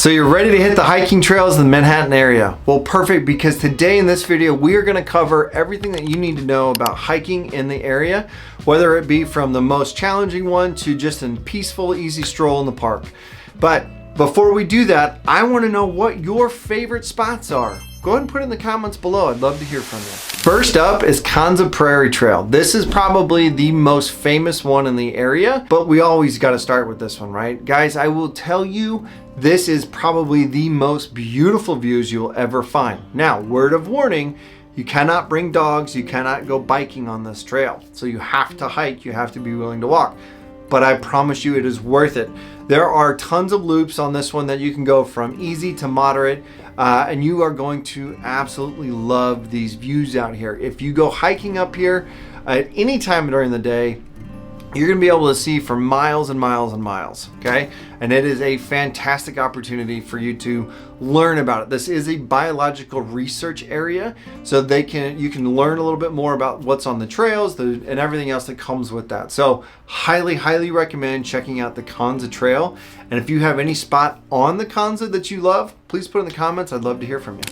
So you're ready to hit the hiking trails in the Manhattan area? Well, perfect, because today in this video, we are gonna cover everything that you need to know about hiking in the area, whether it be from the most challenging one to just a peaceful, easy stroll in the park. But before we do that, I wanna know what your favorite spots are. Go ahead and put it in the comments below. I'd love to hear from you. First up is Kanza Prairie Trail. This is probably the most famous one in the area, but we always got to start with this one, right? Guys, I will tell you, this is probably the most beautiful views you'll ever find. Now, word of warning, you cannot bring dogs, you cannot go biking on this trail. So you have to hike, you have to be willing to walk. But I promise you it is worth it. There are tons of loops on this one that you can go from easy to moderate, and you are going to absolutely love these views out here. If you go hiking up here at any time during the day, you're gonna be able to see for miles and miles and miles, okay? And it is a fantastic opportunity for you to learn about it. This is a biological research area, so you can learn a little bit more about what's on the trails and everything else that comes with that. So highly, highly recommend checking out the Kanza Trail. And if you have any spot on the Kanza that you love, please put in the comments. I'd love to hear from you.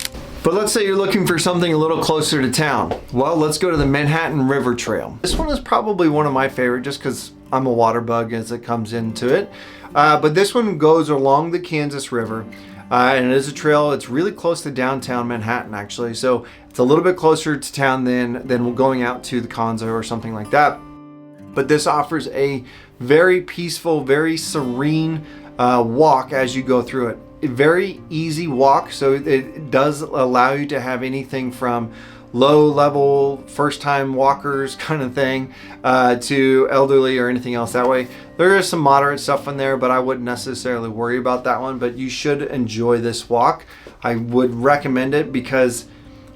But let's say you're looking for something a little closer to town. Well, let's go to the Manhattan River Trail. This one is probably one of my favorite just because I'm a water bug as it comes into it. But this one goes along the Kansas River. And it is a trail. It's really close to downtown Manhattan, actually. So it's a little bit closer to town than going out to the Kanza or something like that. But this offers a very peaceful, very serene walk as you go through it. A very easy walk, so it does allow you to have anything from low level first time walkers kind of thing to elderly or anything else that way. There is some moderate stuff in there, but I wouldn't necessarily worry about that one. But you should enjoy this walk. I would recommend it because,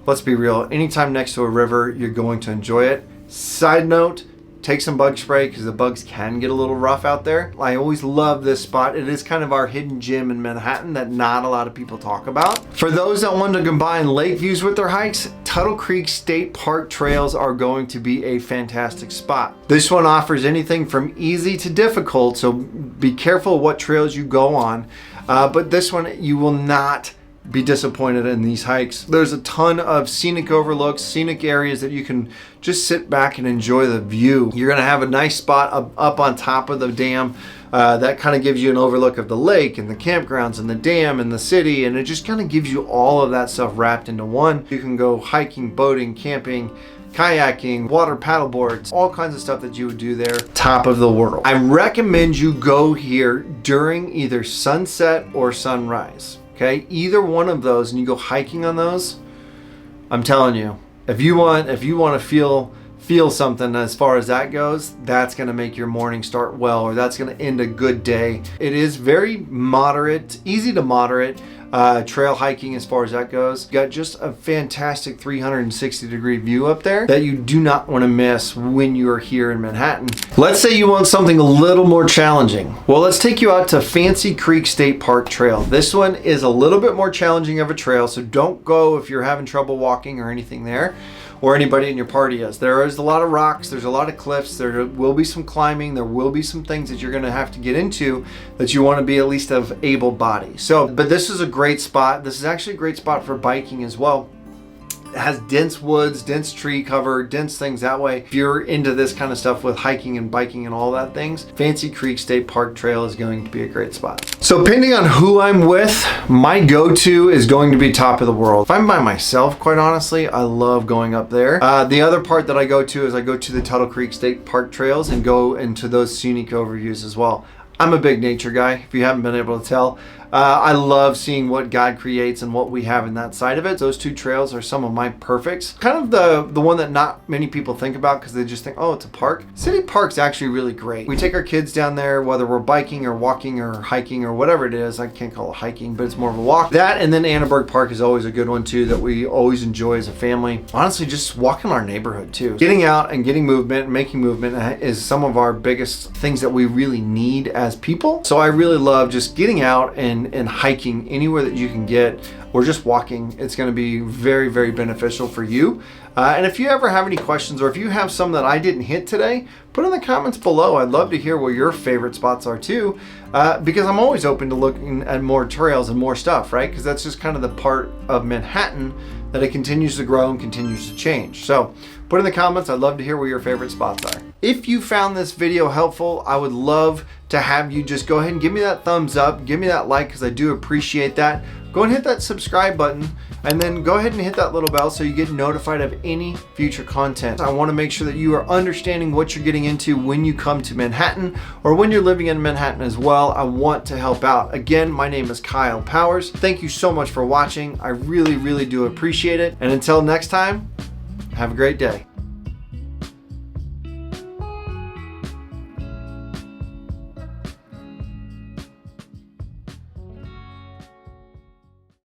let's be real, anytime next to a river, you're going to enjoy it. Side note, take some bug spray because the bugs can get a little rough out there. I always love this spot. It is kind of our hidden gem in Manhattan that not a lot of people talk about. For those that want to combine lake views with their hikes, Tuttle Creek State Park trails are going to be a fantastic spot. This one offers anything from easy to difficult, so be careful what trails you go on. But this one, you will not be disappointed in these hikes. There's a ton of scenic overlooks, scenic areas that you can just sit back and enjoy the view. You're gonna have a nice spot up on top of the dam that kind of gives you an overlook of the lake and the campgrounds and the dam and the city, and it just kind of gives you all of that stuff wrapped into one. You can go hiking, boating, camping, kayaking, water paddleboards, all kinds of stuff that you would do there. Top of the world. I recommend you go here during either sunset or sunrise. Okay, either one of those, and you go hiking on those, I'm telling you, if you want to feel something as far as that goes, that's going to make your morning start well, or that's going to end a good day. It is very moderate, easy to moderate trail hiking as far as that goes. You got just a fantastic 360-degree view up there that you do not want to miss when you are here in Manhattan. Let's say you want something a little more challenging. Well, let's take you out to Fancy Creek State Park Trail. This one is a little bit more challenging of a trail, so don't go if you're having trouble walking or anything there, or anybody in your party is. There is a lot of rocks, there's a lot of cliffs, there will be some climbing, there will be some things that you're gonna have to get into that you wanna be at least of able body. So, but this is a great spot. This is actually a great spot for biking as well. It has dense woods, dense tree cover, dense things that way. If you're into this kind of stuff with hiking and biking and all that things, Fancy Creek State Park Trail is going to be a great spot. So depending on who I'm with, my go-to is going to be top of the world. If I'm by myself, quite honestly, I love going up there. The other part that I go to is I go to the Tuttle Creek State Park Trails and go into those scenic overviews as well. I'm a big nature guy, if you haven't been able to tell. I love seeing what God creates and what we have in that side of it. Those two trails are some of my perfects. Kind of the one that not many people think about because they just think, oh, it's a park. City Park's actually really great. We take our kids down there, whether we're biking or walking or hiking or whatever it is. I can't call it hiking, but it's more of a walk. That and then Annenberg Park is always a good one too that we always enjoy as a family. Honestly, just walking our neighborhood too. Getting out and getting movement and making movement is some of our biggest things that we really need as people. So I really love just getting out and in hiking anywhere that you can get, or just walking. It's going to be very, very beneficial for you. And if you ever have any questions, or if you have some that I didn't hit today, put in the comments below. I'd love to hear what your favorite spots are too, because I'm always open to looking at more trails and more stuff, right? Because that's just kind of the part of Manhattan that it continues to grow and continues to change. So put in the comments. I'd love to hear where your favorite spots are. If you found this video helpful, I would love to have you just go ahead and give me that thumbs up, give me that like, because I do appreciate that. Go and hit that subscribe button, and then go ahead and hit that little bell so you get notified of any future content. I want to make sure that you are understanding what you're getting into when you come to Manhattan, or when you're living in Manhattan as well. I want to help out. Again, my name is Kyle Powers. Thank you so much for watching. I really, really do appreciate it. And until next time, have a great day.